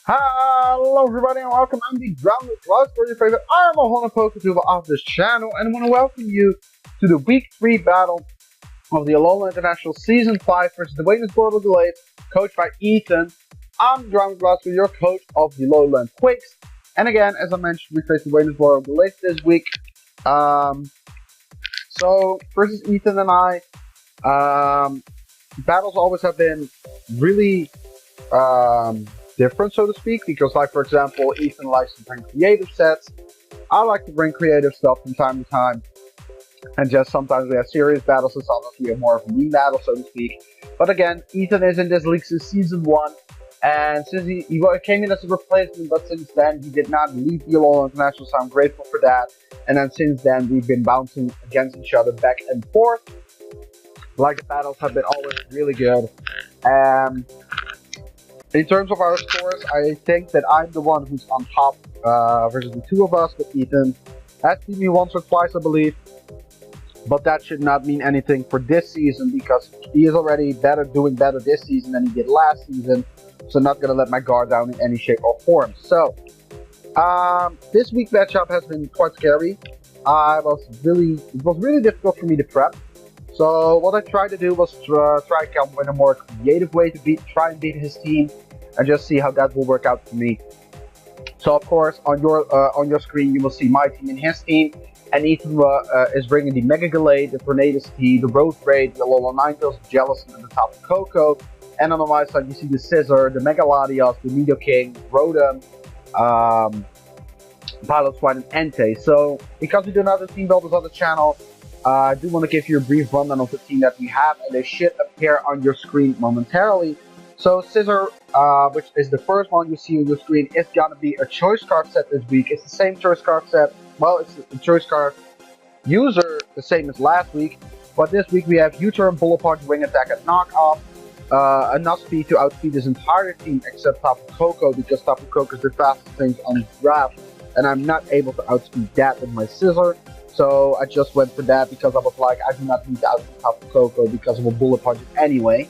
Hello everybody and welcome. I'm the GroundedGliscor, your favorite Armor and Poketuber of this channel, and I want to welcome you to the Week 3 battle of the Alola International Season 5 versus the Waynesborro Gallade, coached by Ethan. I'm GroundedGliscor, your coach of the Low Land Quakes, and again, as I mentioned, we face the Waynesborro Gallade this week. So, versus Ethan and I, battles always have been really different, so to speak, because, like, for example, Ethan likes to bring creative sets. I like to bring creative stuff from time to time, and just sometimes we have serious battles, and sometimes we have more of a meme battle, so to speak. But again, Ethan is in this league since Season 1, and since he came in as a replacement, but since then he did not leave the Alola International, so I'm grateful for that. And then since then we've been bouncing against each other back and forth. Like, the battles have been always really good. In terms of our scores, I think that I'm the one who's on top versus the two of us, but Ethan has beat me once or twice, I believe. But that should not mean anything for this season, because he is already doing better this season than he did last season. So I'm not going to let my guard down in any shape or form. So, this week's matchup has been quite scary. It was really difficult for me to prep. So what I tried to do was try to come with a more creative way to try and beat his team, and just see how that will work out for me. So of course, on your screen you will see my team and his team, and Ethan is bringing the Mega Gallade, the Tornadus T, the Road Raid, the Alola Ninetales, the Jellicent, and the Tapu Koko. And on the right side you see the Scizor, the Megaladios, the Nidoking, Rotom, Piloswine, and Entei. So because we do not have team builders on the channel, I do want to give you a brief rundown of the team that we have, and they should appear on your screen momentarily. So Scizor, which is the first one you see on your screen, is gonna be a choice card set this week. It's the same choice card set. Well, it's the choice card user the same as last week, but this week we have U-turn, Bullet Punch, Wing Attack, and Knock Off. Enough speed to outspeed his entire team except Tapu Koko, because Tapu Koko is the fastest thing on the draft, and I'm not able to outspeed that with my Scizor. So I just went for that because I was like, I do not need to outspeed Tapu Koko because of a Bullet Punch anyway.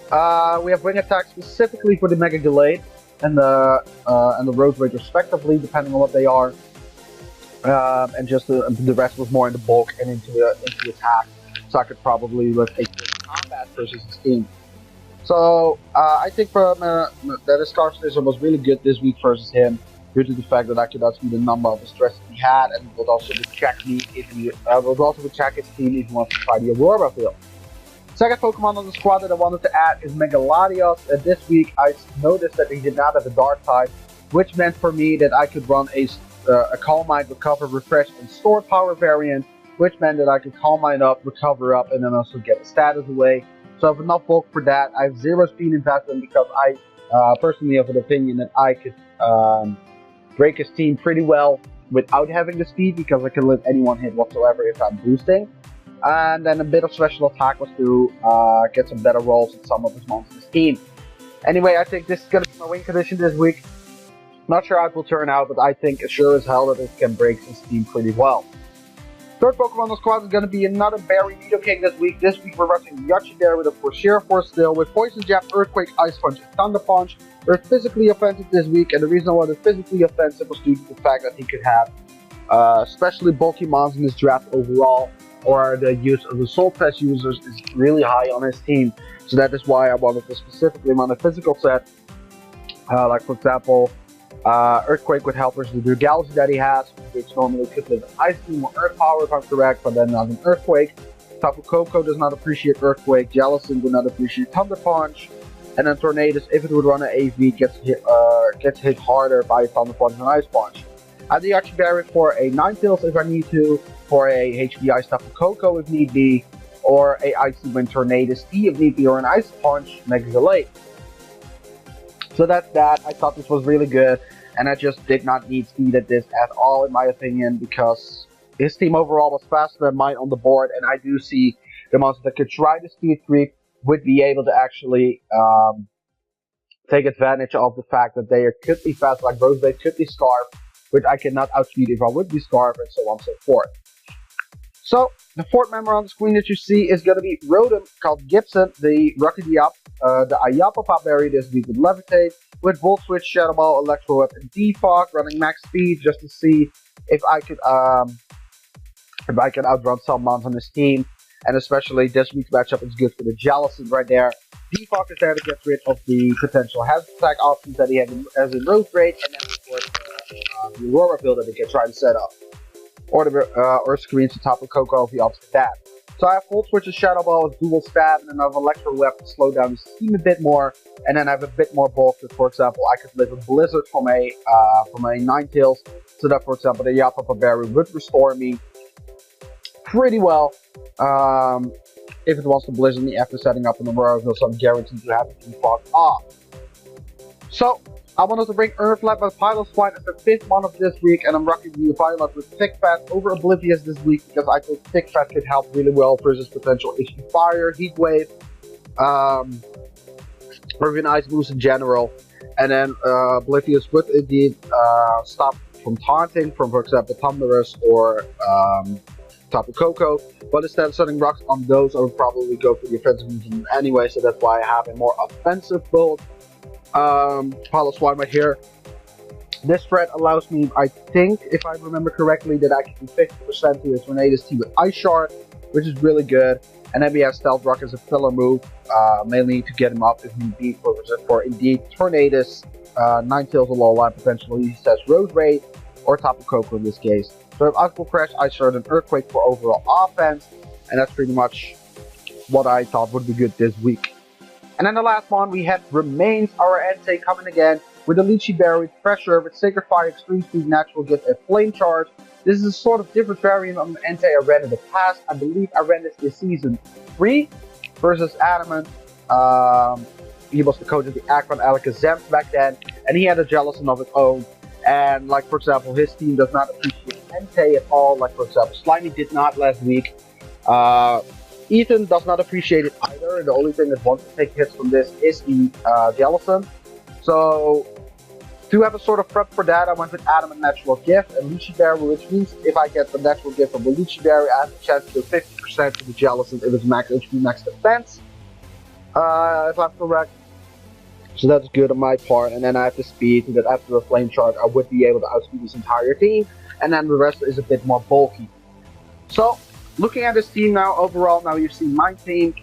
We have Wing Attack specifically for the Mega Gallade and the Road Raid respectively, depending on what they are. And just the rest was more in the bulk and into attack, so I could probably lift a combat versus his team. So I think that his card Scizor was really good this week versus him, due to the fact that I could outspeed the number of the stress that he had, and would also check me if he would check his team if he wants to try the Aurora field. Second Pokemon on the squad that I wanted to add is Megaladios. This week I noticed that he did not have a Dark type, which meant for me that I could run a Calm Mind, Recover, Refresh, and Store Power variant, which meant that I could Calm Mind up, Recover up, and then also get the status away. So I have enough bulk for that. I have 0 speed investment because I personally have an opinion that I could break his team pretty well without having the speed, because I can let anyone hit whatsoever if I'm boosting. And then a bit of special attack was to get some better rolls with some of his monsters' team. Anyway, I think this is going to be my win condition this week. Not sure how it will turn out, but I think sure as hell that it can break his team pretty well. Third Pokemon on the squad is going to be another Berry Nidoking this week. This week we're rushing Yachidair with a Force Force Steel, with Poison Jab, Earthquake, Ice Punch, and Thunder Punch. They're physically offensive this week, and the reason why they're physically offensive was due to the fact that he could have especially bulky mons in his draft overall, or the use of the Soul Pass users is really high on his team. So that is why I wanted to specifically run a physical set. Like, for example, Earthquake would help versus the Gallade that he has, which normally could live an Ice Beam or Earth Power if I'm correct, but then not an Earthquake. Tapu Koko does not appreciate Earthquake, Jellicent would not appreciate Thunder Punch, and then Tornadus, if it would run an AV, gets hit harder by Thunder Punch and Ice Punch. I have the Yachidair for a Ninetales if I need to, for a HP Ice Tapu Koko if need be, or a Icy Wind Tornadus T if need be, or an Ice Punch Mega Gallade. So that's that. I thought this was really good, and I just did not need speed at this at all, in my opinion, because his team overall was faster than mine on the board, and I do see the monsters that could try the speed creep would be able to actually take advantage of the fact that they could be fast, like Roseblade could be Scarf, which I cannot outspeed if I would be Scarf, and so on and so forth. So, the fourth member on the screen that you see is going to be Rotom, called Gibson, the Rocket Yap, the Ayapa Pop Berry this week with Levitate, with Volt Switch, Shadow Ball, Electro Whip, and Defog, running max speed just to see if I could outrun some mons on this team. And especially this week's matchup is good for the Jellicent right there. Defog is there to get rid of the potential hazard attack options that he has in Road Raid, and then of course the Aurora build that he can try to set up. Or the screens to top of Coco if he opts for that. So I have Volt Switch, Shadow Ball, Dual Stab, and then I have Electro Whip to slow down the steam a bit more, and then I have a bit more bulk that, for example, I could live a Blizzard from a Ninetales, so that, for example, the Yappa Berry would restore me pretty well. If it wants to Blizzard me after setting up an Aurora, so I'm guaranteed to have it defog off. So I wanted to bring Erflab with Piloswine as the 5th one of this week, and I'm rocking the Violet with Thick Fat over Oblivious this week because I think Thick Fat could help really well versus potential HP Fire, Heat Wave, or even Ice Boost in general. And then Oblivious would indeed stop from taunting from, for example, Conkeldurrs or Tapu Koko, but instead of setting rocks on those, I would probably go for the offensive movement anyway, so that's why I have a more offensive build. Piloswine right here. This threat allows me, I think, if I remember correctly, that I can do 50% to the Tornadus T with Ice Shard, which is really good. And then we have Stealth Rock as a filler move, mainly to get him up if need be for indeed Tornadus, Ninetales, Alola, potentially he says Road Raid, or Tapu Koko in this case. So I have Aqua Crash, Ice Shard, and Earthquake for overall offense, and that's pretty much what I thought would be good this week. And then the last one, we had Remains, our Entei coming again with a Lychee Berry, Pressure, with Sacred Fire, Extreme Speed, Natural Gift, and Flame Charge. This is a sort of different variant of the Entei I ran in the past. I believe I ran this in Season 3 versus Adamant. He was the coach of the Agron Alakazam back then, and he had a Jellicent of his own. And like, for example, his team does not appreciate Entei at all. Like, for example, Slimy did not last week. Ethan does not appreciate it either, and the only thing that wants to take hits from this is the Jellicent. So, to have a sort of prep for that, I went with Adam and Natural Gift and Lychee Berry, which means if I get the Natural Gift from the Lychee Berry, I have a chance to do 50% to the Jellicent if it's max HP, max defense, if I'm correct. So that's good on my part, and then I have the speed, so that after a Flame Charge, I would be able to outspeed this entire team, and then the rest is a bit more bulky. So, looking at this team now, overall, now you've seen my team.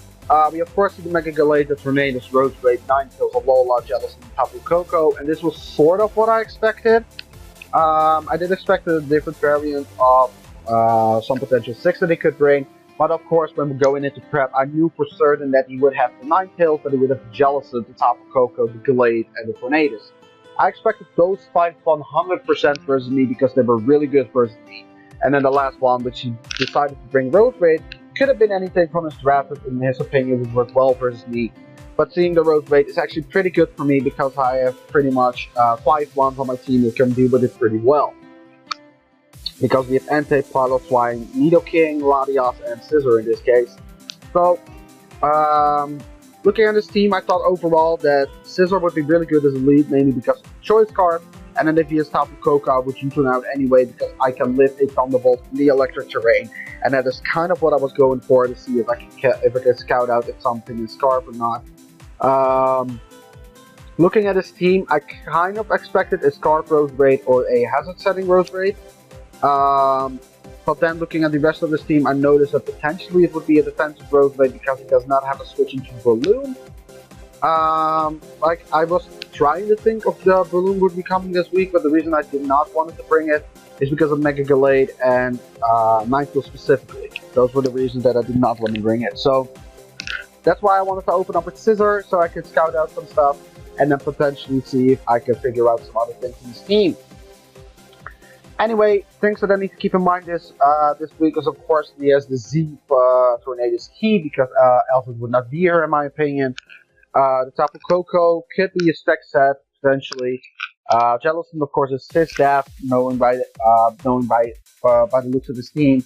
We of course see the Mega Gallade, the Tornadus, Road Raid, Ninetales, Alola, Jellicent, and Tapu Koko, and this was sort of what I expected. I did expect a different variant of some potential 6 that he could bring, but of course when we're going into prep, I knew for certain that he would have the Ninetales, but he would have the Jellicent, the Tapu Koko, the Gallade, and the Tornadus. I expected those 5 100% versus me because they were really good versus me. And then the last one, which he decided to bring Road Raid, could have been anything from his draft, in his opinion, would work well versus me. But seeing the Road Raid is actually pretty good for me because I have pretty much 5 ones on my team that can deal with it pretty well. Because we have Entei, Piloswine, Nidoking, Latias, and Scizor in this case. So, looking at this team, I thought overall that Scizor would be really good as a lead, mainly because of the choice card. And then if he has Tapu Koko, I would use him out anyway because I can lift a Thunderbolt in the electric terrain. And that is kind of what I was going for to see if I can scout out if something is Scarf or not. Looking at his team, I kind of expected a Scarf Road Raid or a Hazard Setting Road Raid. But then looking at the rest of his team, I noticed that potentially it would be a defensive Road Raid because he does not have a switch into Balloon. Like, I was trying to think of the Balloon would be coming this week, but the reason I did not want to bring it is because of Mega Gallade and Ninetales specifically. Those were the reasons that I did not want to bring it. So, that's why I wanted to open up with Scizor, so I could scout out some stuff, and then potentially see if I could figure out some other things in this team. Anyway, things that I need to keep in mind this week is, of course, he has the Z Tornadus key, because else it would not be here, in my opinion. The Tapu Koko could be a spec set, potentially. Jellicent, of course, is his staff, knowing by the looks of his team.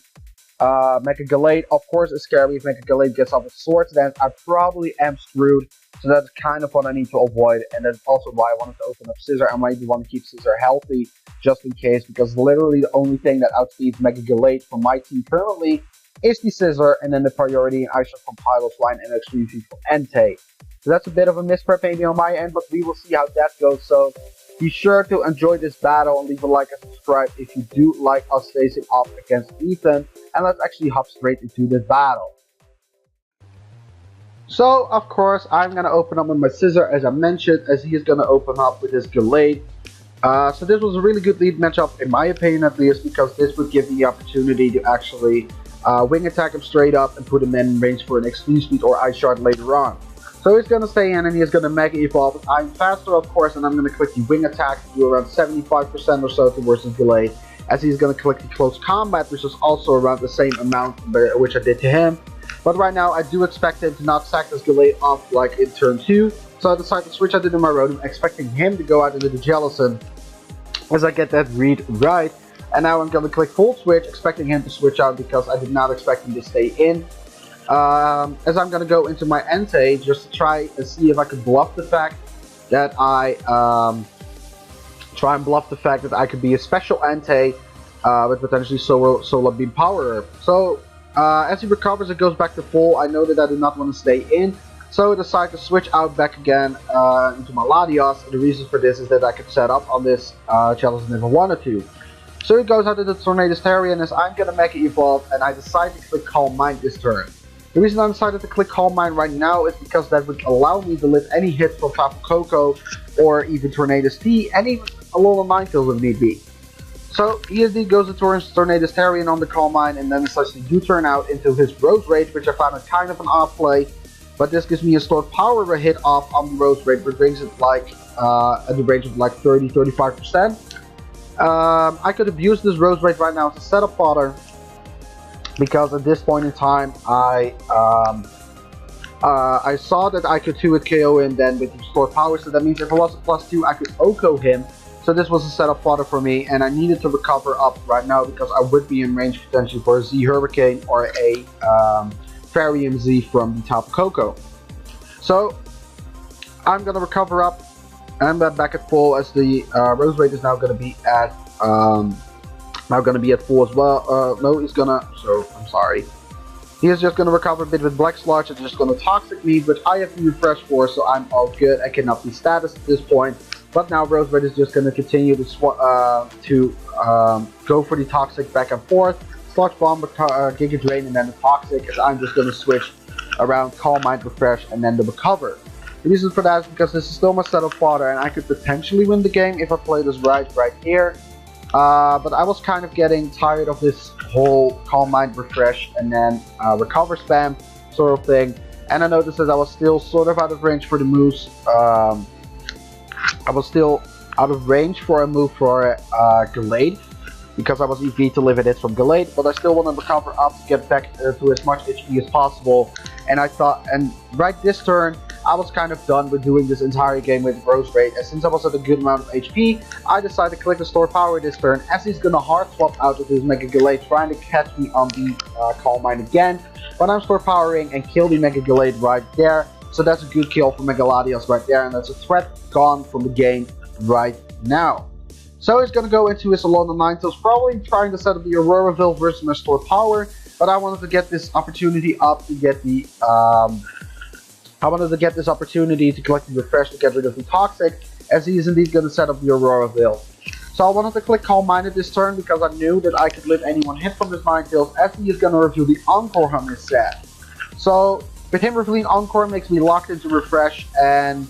Mega Gallade, of course, is scary. If Mega Gallade gets off with Swords Dance, I probably am screwed. So that's kind of what I need to avoid, and that's also why I wanted to open up Scizor. I might want to keep Scizor healthy, just in case, because literally the only thing that outspeeds Mega Gallade from my team currently is the Scizor, and then the priority in Ice from Pylos line and Extreme Feed for Entei. So that's a bit of a misprep maybe on my end, but we will see how that goes. So be sure to enjoy this battle and leave a like and subscribe if you do like us facing off against Ethan. And let's actually hop straight into this battle. So, of course, I'm going to open up with my Scizor, as I mentioned, as he is going to open up with his Gallade. So this was a really good lead matchup, in my opinion at least, because this would give me the opportunity to actually wing attack him straight up and put him in range for an Extreme Speed or Ice Shard later on. So he's going to stay in and he is going to Mega Evolve. I'm faster, of course, and I'm going to click the wing attack to do around 75% or so towards his Gallade, as he's going to click the close combat, which is also around the same amount which I did to him. But right now, I do expect him to not sack this Gallade off like in turn 2. So I decided to switch out into my Rotom, expecting him to go out into the Jellicent as I get that read right. And now I'm going to click full switch, expecting him to switch out because I did not expect him to stay in. As I'm going to go into my Entei just to try and see if I could bluff the fact that I could be a special Entei with potentially Solar Beam Power. So as he recovers, it goes back to full. I know that I do not want to stay in, so I decide to switch out back again into my Latios. And the reason for this is that I could set up on this Jellicent if I wanted to. So he goes out into the Tornadus as I'm going to Mega Evolve, and I decide to click Calm Mind this turn. The reason I decided to click Calm Mind right now is because that would allow me to lift any hits from Tapu Koko or even Tornadus T and even Alola Ninetales if need be. So he indeed goes to Tornadus on the Calm Mind and then decides to U-turn out into his Rose Rage, which I found a kind of an off play. But this gives me a stored power hit off on the Rose Rage, which brings it like at the range of like 30-35%. I could have used this Rose Rage right now to set up fodder, because at this point in time I saw that I could 2-hit KO him then with the stored power, so that means if I was a +2 I could OHKO him. So this was a setup fodder for me, and I needed to recover up right now because I would be in range potentially for a Z Hurricane or a Fairy Z from the Tapu Koko. So I'm gonna recover up, and I'm back at full as the Rose Rate is now gonna be at full as well. No, he's gonna. So I'm sorry. He is just gonna recover a bit with Black Sludge. It's just gonna Toxic me, which I have to refresh for, so I'm all good. I cannot be status at this point. But now Rose Red is just going to continue to go for the Toxic back and forth. Sludge Bomb, Giga Drain, and then the Toxic, as I'm just going to switch around Calm Mind, Refresh, and then the Recover. The reason for that is because this is still my setup fodder, and I could potentially win the game if I play this right here. But I was kind of getting tired of this whole Calm Mind, Refresh, and then Recover spam sort of thing. And I noticed that I was still sort of out of range for the moves. I was still out of range for a move for Gallade, because I was EV to live it from Gallade, but I still want to recover up to get back to as much HP as possible. And I thought, and right this turn, I was kind of done with doing this entire game with Rose Rate, and since I was at a good amount of HP, I decided to click the Store Power this turn, as he's gonna hard swap out with his Mega Gallade, trying to catch me on the Calm Mind again. But I'm Store Powering and kill the Mega Gallade right there. So that's a good kill for Mega Latios right there, and that's a threat gone from the game right now. So he's gonna go into his Alola Ninetales, probably trying to set up the Auroraville versus my Store Power, but I wanted to get this opportunity up to get the opportunity to collect the Refresh to get rid of the Toxic, as he is indeed gonna set up the Auroraville. So I wanted to click Calm Mind at this turn because I knew that I could live any one hit from this Ninetales, as he is gonna reveal the Encore on his set. So with him revealing Encore makes me locked into Refresh, and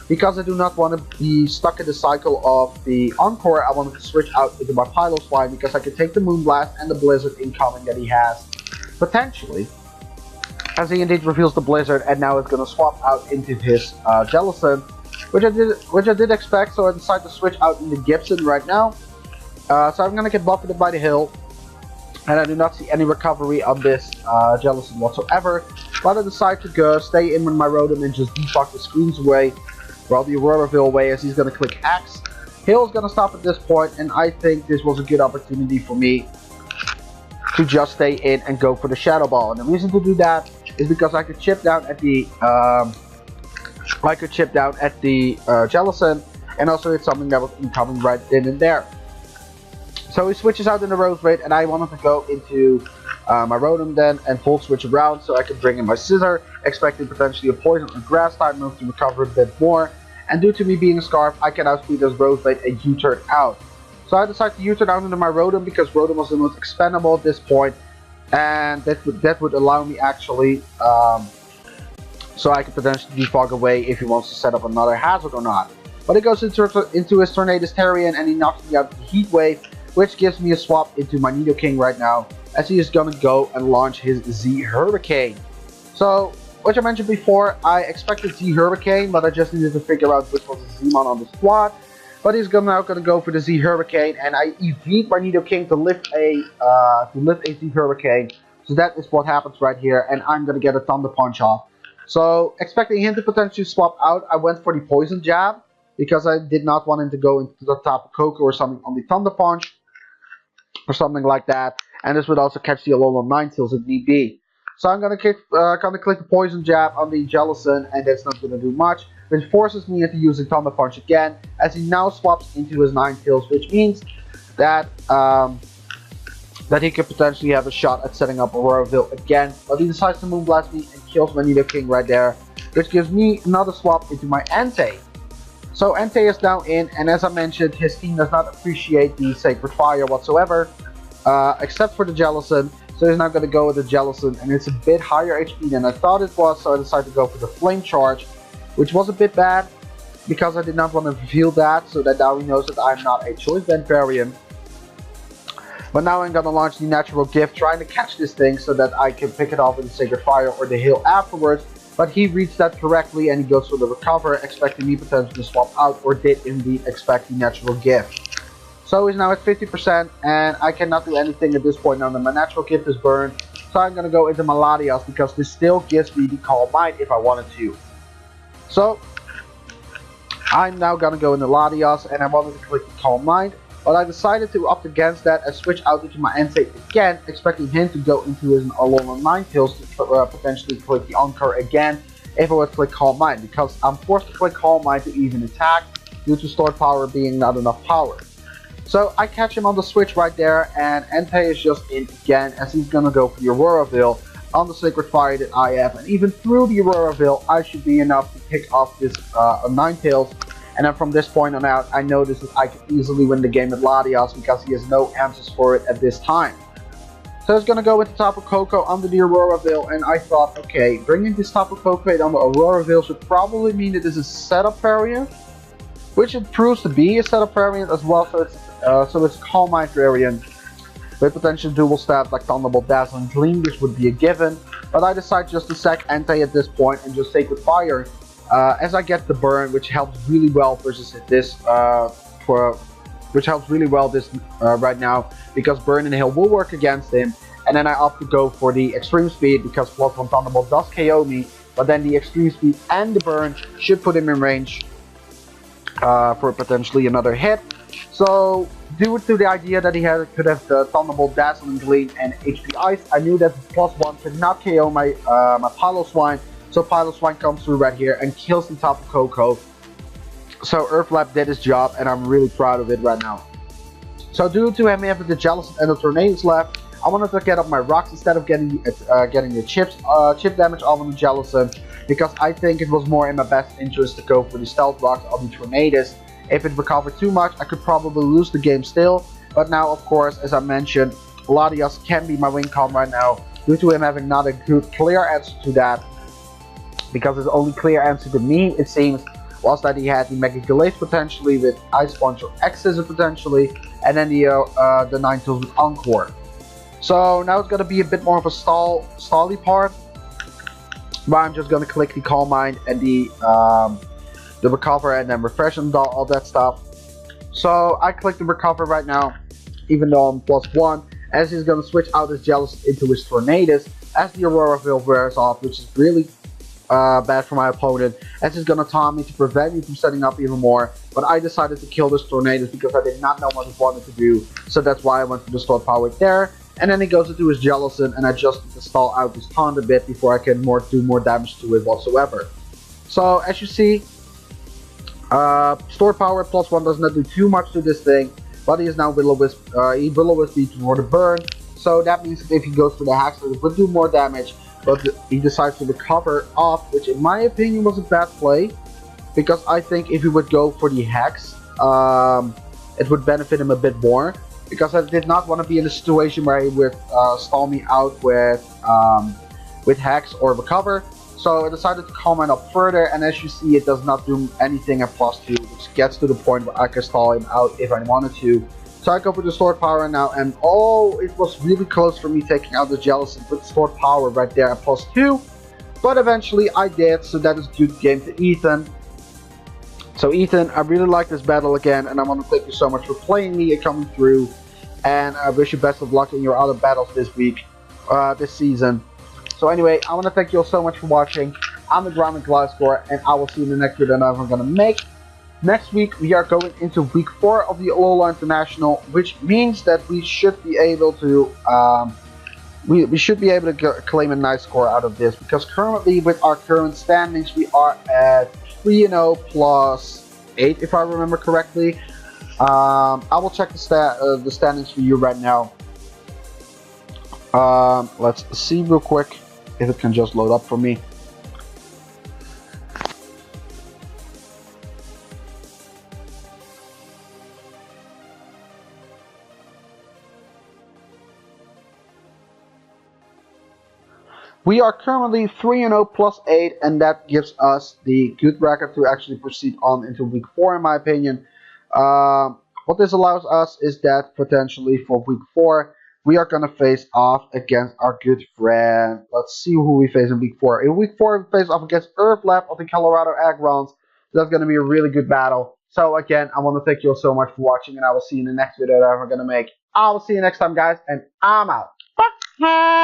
because I do not want to be stuck in the cycle of the Encore, I wanted to switch out into my Pylos line because I could take the Moonblast and the Blizzard incoming that he has, potentially, as he indeed reveals the Blizzard, and now is going to swap out into his Jellicent, which I did expect, so I decided to switch out into Gibson right now. So I'm going to get buffeted by the hill, and I do not see any recovery on this Jellicent whatsoever. But I decide to stay in with my Rotom and just defog the screens away, while the Auroraville away, as he's going to click Axe. Hill's going to stop at this point, and I think this was a good opportunity for me to just stay in and go for the Shadow Ball. And the reason to do that is because I could chip down at the Jellicent, and also it's something that was incoming right then and there. So he switches out in the Rose Raid, and I wanted to go into my Rotom then and full switch around so I can bring in my Scizor, expecting potentially a poison or grass type move to recover a bit more. And due to me being a Scarf, I can outspeed this Roseblade a U-turn out. So I decided to U-turn out into my Rotom because Rotom was the most expendable at this point, and that would allow me actually so I could potentially defog away if he wants to set up another hazard or not. But it goes into his Tornadus Terrian and he knocks me out with the Heat Wave, which gives me a swap into my Nidoking right now, as he is gonna go and launch his Z Hurricane. So, which I mentioned before, I expected Z Hurricane, but I just needed to figure out which was the Z-Mon on the squad. But he's now gonna go for the Z Hurricane, and I evade my Nidoking to lift a Z Hurricane. So that is what happens right here, and I'm gonna get a Thunder Punch off. So, expecting him to potentially swap out, I went for the Poison Jab, because I did not want him to go into the Tapu Koko or something on the Thunder Punch, or something like that, and this would also catch the Alola Ninetales if need be. So I'm gonna click the Poison Jab on the Jellicent, and that's not gonna do much, which forces me into using Thunder Punch again, as he now swaps into his Ninetales, which means that that he could potentially have a shot at setting up Auroraville again, but he decides to Moonblast me and kills my Nidoking right there, which gives me another swap into my Entei. So Entei is now in, and as I mentioned, his team does not appreciate the Sacred Fire whatsoever, except for the Jellicent. So he's now going to go with the Jellicent, and it's a bit higher HP than I thought it was, so I decided to go for the Flame Charge, which was a bit bad, because I did not want to reveal that, so that now he knows that I'm not a Choice Band variant. But now I'm going to launch the Natural Gift, trying to catch this thing so that I can pick it off with the Sacred Fire or the Hail afterwards. But he reads that correctly and he goes for the Recover, expecting me potentially to swap out, or did indeed expect the Natural Gift. So he's now at 50% and I cannot do anything at this point now that my Natural Gift is burned. So I'm going to go into my Latias because this still gives me the Calm Mind if I wanted to. So I'm now going to go into Latias and I wanted to click the Calm Mind. But I decided to opt against that and switch out into my Entei again, expecting him to go into his Alola Ninetales to potentially click the Encore again if I would click Calm Mind, because I'm forced to click Calm Mind to even attack due to stored power being not enough power. So I catch him on the switch right there, and Entei is just in again, as he's gonna go for the Auroraville on the Sacred Fire that I have, and even through the Auroraville I should be enough to pick off this Ninetales. And then from this point on out, I know I can easily win the game with Latias because he has no answers for it at this time. So I was going to go with the Tapu Koko under the Auroraville, and I thought, okay, bringing this Tapu Koko on the Auroraville should probably mean that this is a setup variant, which it proves to be a setup variant as well, so it's a Calm Mind variant with potential dual stabs like Thunderbolt, Dazzling Gleam, which would be a given, but I decide just to sack Entei at this point and just Sacred Fire. As I get the burn, which helps really well versus this right now, because burn and hail will work against him, and then I opt to go for the extreme speed because +1 Thunderbolt does KO me, but then the extreme speed and the burn should put him in range for potentially another hit. So due to the idea that he could have the Thunderbolt, Dazzling Gleam, and HP Ice, I knew that +1 could not KO my my Piloswine. So Piloswine comes through right here and kills the Tapu Koko. So Erflab did his job, and I'm really proud of it right now. So due to him having the Jellicent and the Tornadus left, I wanted to get up my rocks instead of getting the chip damage off on the Jellicent, because I think it was more in my best interest to go for the Stealth Rocks on the Tornadus. If it recovered too much, I could probably lose the game still. But now, of course, as I mentioned, Latias can be my win con right now, due to him having not a good clear answer to that. Because his only clear answer to me, it seems, was that he had the Mega Gallade potentially with Ice Punch or X-Scissor potentially, and then the Ninetales with Encore. So now it's going to be a bit more of a stally part, where I'm just going to click the Calm Mind and the Recover, and then Refresh and all that stuff. So I click the Recover right now, even though I'm +1, as he's going to switch out his Jellicent into his Tornadus as the Auroraville wears off, which is really bad for my opponent, as he's gonna taunt me to prevent me from setting up even more. But I decided to kill this Tornadus because I did not know what he wanted to do, so that's why I went for the stored power there. And then he goes into his Jellicent, and I just need to stall out this taunt a bit before I can do more damage to it whatsoever. So as you see, stored power +1 does not do too much to this thing, but he is now Will-O-Wisp. He Will-O-Wisp me for the burn, So that means that if he goes for the Hex, it would do more damage, but he decides to recover off, which in my opinion was a bad play, because I think if he would go for the Hex, it would benefit him a bit more, because I did not want to be in a situation where he would stall me out with Hex or recover. So I decided to comment up further, and as you see, it does not do anything at +2, which gets to the point where I can stall him out if I wanted to. So I go for the stored power now, and oh, it was really close for me taking out the Jellicent with stored power right there at +2. But eventually I did, so that is good game to Ethan. So Ethan, I really like this battle again, and I want to thank you so much for playing me and coming through. And I wish you best of luck in your other battles this week, this season. So anyway, I want to thank you all so much for watching. I'm the GroundedGliscor, and I will see you in the next video that I'm going to make. Next week, we are going into week 4 of the Alola International, which means that we should be able to we should be able to claim a nice score out of this, because currently with our current standings, we are at 3-0 plus 8, if I remember correctly. I will check the standings for you right now. Let's see real quick if it can just load up for me. We are currently 3-0 plus 8, and that gives us the good record to actually proceed on into week 4, in my opinion. What this allows us is that potentially for week 4, we are going to face off against our good friend. Let's see who we face in week 4. In week 4, we face off against Erflab of the Colorado Aggrons. That's going to be a really good battle. So again, I want to thank you all so much for watching, and I will see you in the next video that I'm going to make. I will see you next time, guys, and I'm out. Bye.